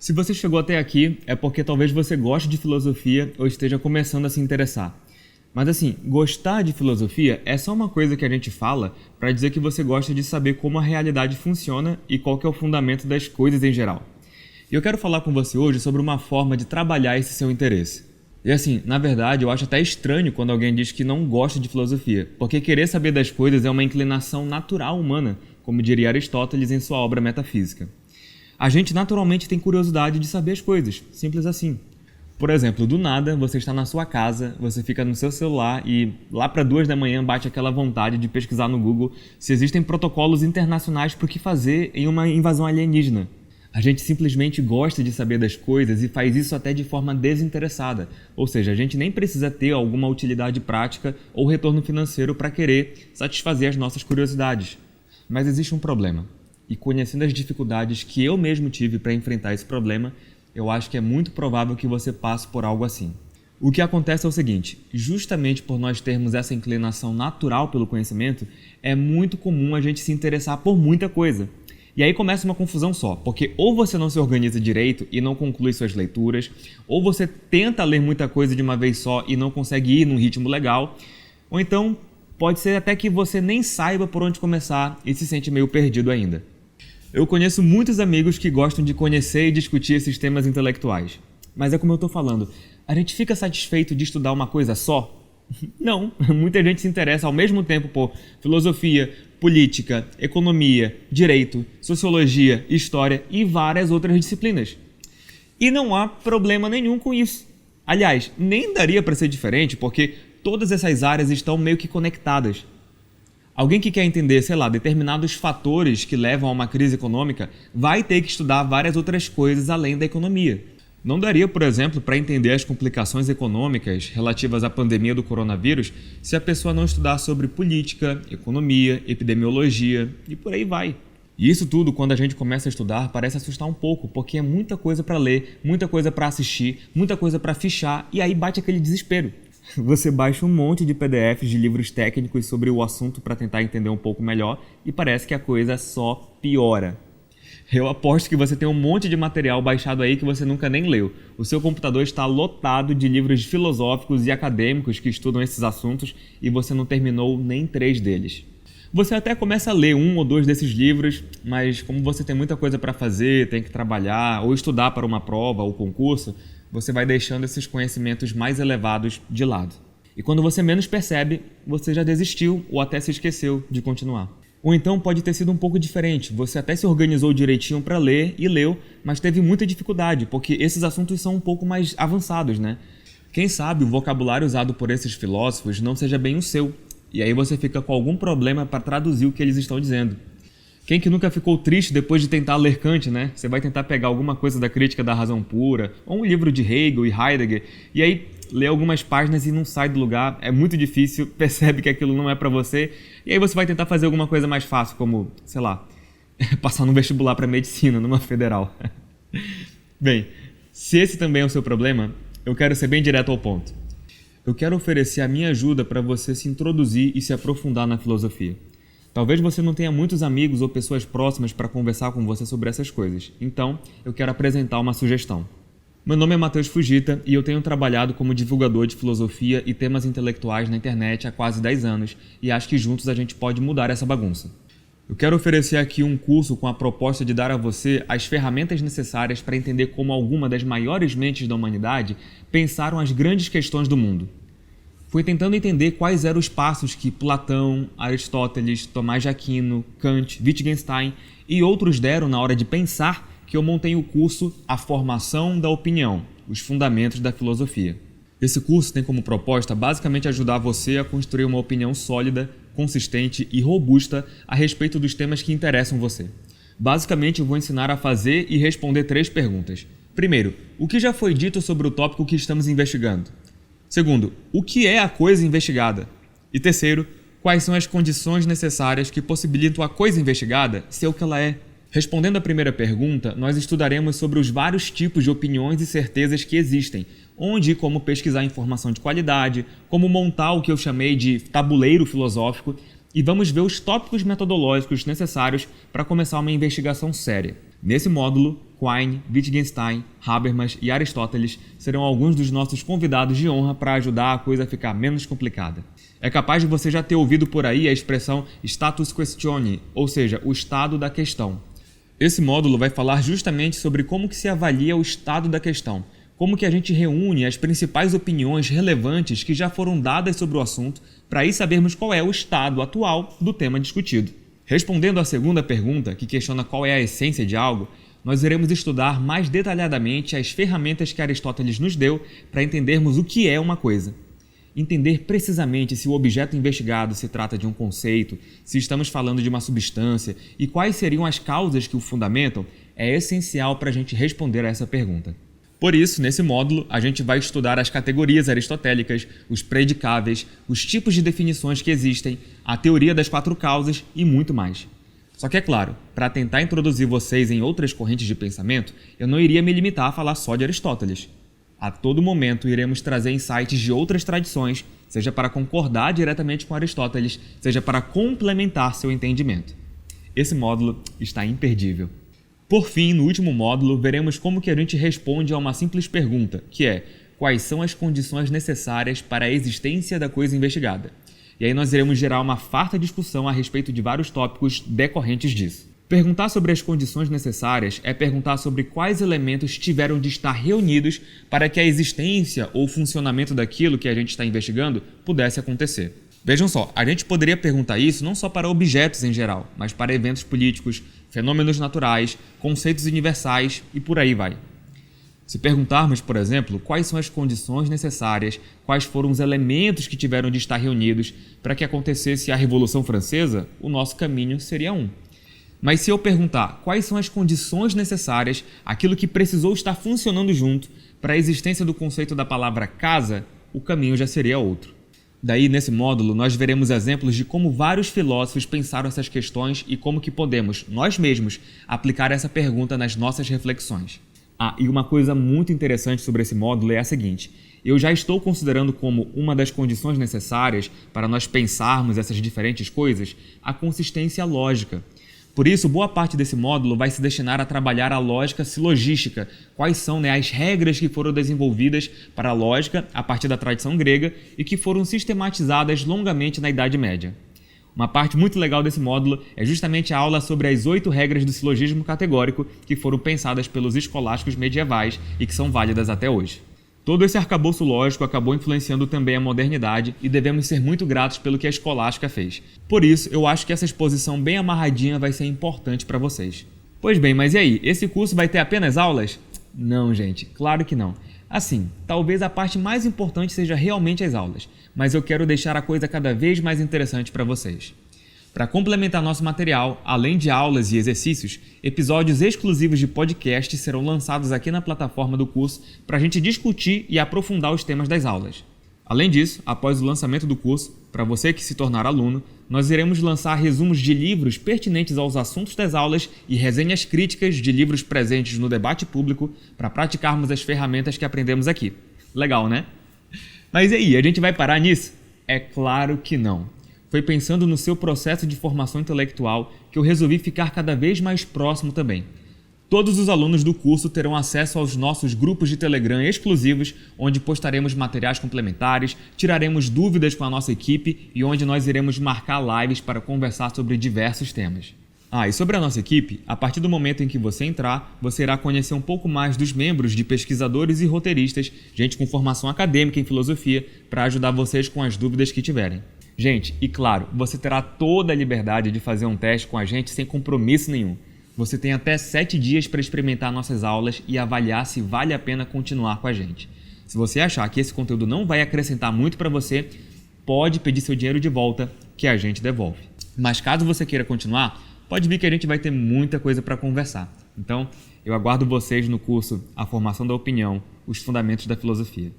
Se você chegou até aqui, é porque talvez você goste de filosofia ou esteja começando a se interessar. Mas assim, gostar de filosofia é só uma coisa que a gente fala para dizer que você gosta de saber como a realidade funciona e qual que é o fundamento das coisas em geral. E eu quero falar com você hoje sobre uma forma de trabalhar esse seu interesse. E assim, na verdade, eu acho até estranho quando alguém diz que não gosta de filosofia, porque querer saber das coisas é uma inclinação natural humana, como diria Aristóteles em sua obra Metafísica. A gente naturalmente tem curiosidade de saber as coisas, simples assim. Por exemplo, do nada, você está na sua casa, você fica no seu celular e lá para 2 da manhã bate aquela vontade de pesquisar no Google se existem protocolos internacionais para o que fazer em uma invasão alienígena. A gente simplesmente gosta de saber das coisas e faz isso até de forma desinteressada, ou seja, a gente nem precisa ter alguma utilidade prática ou retorno financeiro para querer satisfazer as nossas curiosidades. Mas existe um problema. E conhecendo as dificuldades que eu mesmo tive para enfrentar esse problema, eu acho que é muito provável que você passe por algo assim. O que acontece é o seguinte, justamente por nós termos essa inclinação natural pelo conhecimento, é muito comum a gente se interessar por muita coisa. E aí começa uma confusão só, porque ou você não se organiza direito e não conclui suas leituras, ou você tenta ler muita coisa de uma vez só e não consegue ir num ritmo legal, ou então pode ser até que você nem saiba por onde começar e se sente meio perdido ainda. Eu conheço muitos amigos que gostam de conhecer e discutir esses temas intelectuais. Mas é como eu estou falando, a gente fica satisfeito de estudar uma coisa só? Não, muita gente se interessa ao mesmo tempo por filosofia, política, economia, direito, sociologia, história e várias outras disciplinas. E não há problema nenhum com isso. Aliás, nem daria para ser diferente porque todas essas áreas estão meio que conectadas. Alguém que quer entender, determinados fatores que levam a uma crise econômica vai ter que estudar várias outras coisas além da economia. Não daria, por exemplo, para entender as complicações econômicas relativas à pandemia do coronavírus se a pessoa não estudar sobre política, economia, epidemiologia e por aí vai. E isso tudo, quando a gente começa a estudar, parece assustar um pouco, porque é muita coisa para ler, muita coisa para assistir, muita coisa para fichar e aí bate aquele desespero. Você baixa um monte de PDFs de livros técnicos sobre o assunto para tentar entender um pouco melhor e parece que a coisa só piora. Eu aposto que você tem um monte de material baixado aí que você nunca nem leu. O seu computador está lotado de livros filosóficos e acadêmicos que estudam esses assuntos e você não terminou nem 3 deles. Você até começa a ler 1 ou 2 desses livros, mas como você tem muita coisa para fazer, tem que trabalhar ou estudar para uma prova ou concurso, você vai deixando esses conhecimentos mais elevados de lado. E quando você menos percebe, você já desistiu ou até se esqueceu de continuar. Ou então pode ter sido um pouco diferente, você até se organizou direitinho para ler e leu, mas teve muita dificuldade, porque esses assuntos são um pouco mais avançados, né? Quem sabe o vocabulário usado por esses filósofos não seja bem o seu, e aí você fica com algum problema para traduzir o que eles estão dizendo. Quem que nunca ficou triste depois de tentar ler Kant, né? Você vai tentar pegar alguma coisa da Crítica da Razão Pura, ou um livro de Hegel e Heidegger, e aí lê algumas páginas e não sai do lugar, é muito difícil, percebe que aquilo não é para você, e aí você vai tentar fazer alguma coisa mais fácil, como, passar no vestibular para medicina, numa federal. Bem, se esse também é o seu problema, eu quero ser bem direto ao ponto. Eu quero oferecer a minha ajuda para você se introduzir e se aprofundar na filosofia. Talvez você não tenha muitos amigos ou pessoas próximas para conversar com você sobre essas coisas, então eu quero apresentar uma sugestão. Meu nome é Matheus Fujita e eu tenho trabalhado como divulgador de filosofia e temas intelectuais na internet há quase 10 anos e acho que juntos a gente pode mudar essa bagunça. Eu quero oferecer aqui um curso com a proposta de dar a você as ferramentas necessárias para entender como alguma das maiores mentes da humanidade pensaram as grandes questões do mundo. Fui tentando entender quais eram os passos que Platão, Aristóteles, Tomás de Aquino, Kant, Wittgenstein e outros deram na hora de pensar que eu montei o curso A Formação da Opinião, os Fundamentos da Filosofia. Esse curso tem como proposta basicamente ajudar você a construir uma opinião sólida, consistente e robusta a respeito dos temas que interessam você. Basicamente, eu vou ensinar a fazer e responder 3 perguntas. Primeiro, o que já foi dito sobre o tópico que estamos investigando? Segundo, o que é a coisa investigada? E terceiro, quais são as condições necessárias que possibilitam a coisa investigada ser o que ela é? Respondendo à primeira pergunta, nós estudaremos sobre os vários tipos de opiniões e certezas que existem, onde e como pesquisar informação de qualidade, como montar o que eu chamei de tabuleiro filosófico e vamos ver os tópicos metodológicos necessários para começar uma investigação séria. Nesse módulo, Quine, Wittgenstein, Habermas e Aristóteles serão alguns dos nossos convidados de honra para ajudar a coisa a ficar menos complicada. É capaz de você já ter ouvido por aí a expressão status questione, ou seja, o estado da questão. Esse módulo vai falar justamente sobre como que se avalia o estado da questão, como que a gente reúne as principais opiniões relevantes que já foram dadas sobre o assunto para aí sabermos qual é o estado atual do tema discutido. Respondendo à segunda pergunta, que questiona qual é a essência de algo, nós iremos estudar mais detalhadamente as ferramentas que Aristóteles nos deu para entendermos o que é uma coisa. Entender precisamente se o objeto investigado se trata de um conceito, se estamos falando de uma substância e quais seriam as causas que o fundamentam é essencial para a gente responder a essa pergunta. Por isso, nesse módulo, a gente vai estudar as categorias aristotélicas, os predicáveis, os tipos de definições que existem, a teoria das 4 causas e muito mais. Só que é claro, para tentar introduzir vocês em outras correntes de pensamento, eu não iria me limitar a falar só de Aristóteles. A todo momento iremos trazer insights de outras tradições, seja para concordar diretamente com Aristóteles, seja para complementar seu entendimento. Esse módulo está imperdível. Por fim, no último módulo, veremos como que a gente responde a uma simples pergunta, que é: quais são as condições necessárias para a existência da coisa investigada? E aí nós iremos gerar uma farta discussão a respeito de vários tópicos decorrentes disso. Perguntar sobre as condições necessárias é perguntar sobre quais elementos tiveram de estar reunidos para que a existência ou funcionamento daquilo que a gente está investigando pudesse acontecer. Vejam só, a gente poderia perguntar isso não só para objetos em geral, mas para eventos políticos, fenômenos naturais, conceitos universais e por aí vai. Se perguntarmos, por exemplo, quais são as condições necessárias, quais foram os elementos que tiveram de estar reunidos para que acontecesse a Revolução Francesa, o nosso caminho seria um. Mas se eu perguntar quais são as condições necessárias, aquilo que precisou estar funcionando junto para a existência do conceito da palavra casa, o caminho já seria outro. Daí, nesse módulo, nós veremos exemplos de como vários filósofos pensaram essas questões e como que podemos, nós mesmos, aplicar essa pergunta nas nossas reflexões. E uma coisa muito interessante sobre esse módulo é a seguinte: eu já estou considerando como uma das condições necessárias para nós pensarmos essas diferentes coisas a consistência lógica. Por isso, boa parte desse módulo vai se destinar a trabalhar a lógica silogística, quais são as regras que foram desenvolvidas para a lógica a partir da tradição grega e que foram sistematizadas longamente na Idade Média. Uma parte muito legal desse módulo é justamente a aula sobre as 8 regras do silogismo categórico que foram pensadas pelos escolásticos medievais e que são válidas até hoje. Todo esse arcabouço lógico acabou influenciando também a modernidade e devemos ser muito gratos pelo que a escolástica fez. Por isso, eu acho que essa exposição bem amarradinha vai ser importante para vocês. Pois bem, mas e aí? Esse curso vai ter apenas aulas? Não, gente, claro que não. Assim, talvez a parte mais importante seja realmente as aulas, mas eu quero deixar a coisa cada vez mais interessante para vocês. Para complementar nosso material, além de aulas e exercícios, episódios exclusivos de podcast serão lançados aqui na plataforma do curso para a gente discutir e aprofundar os temas das aulas. Além disso, após o lançamento do curso, para você que se tornar aluno, nós iremos lançar resumos de livros pertinentes aos assuntos das aulas e resenhas críticas de livros presentes no debate público para praticarmos as ferramentas que aprendemos aqui. Legal, né? Mas e aí, a gente vai parar nisso? É claro que não. Foi pensando no seu processo de formação intelectual que eu resolvi ficar cada vez mais próximo também. Todos os alunos do curso terão acesso aos nossos grupos de Telegram exclusivos, onde postaremos materiais complementares, tiraremos dúvidas com a nossa equipe e onde nós iremos marcar lives para conversar sobre diversos temas. E sobre a nossa equipe, a partir do momento em que você entrar, você irá conhecer um pouco mais dos membros de pesquisadores e roteiristas, gente com formação acadêmica em filosofia, para ajudar vocês com as dúvidas que tiverem. Gente, e claro, você terá toda a liberdade de fazer um teste com a gente sem compromisso nenhum. Você tem até 7 dias para experimentar nossas aulas e avaliar se vale a pena continuar com a gente. Se você achar que esse conteúdo não vai acrescentar muito para você, pode pedir seu dinheiro de volta que a gente devolve. Mas caso você queira continuar, pode vir que a gente vai ter muita coisa para conversar. Então, eu aguardo vocês no curso A Formação da Opinião, os Fundamentos da Filosofia.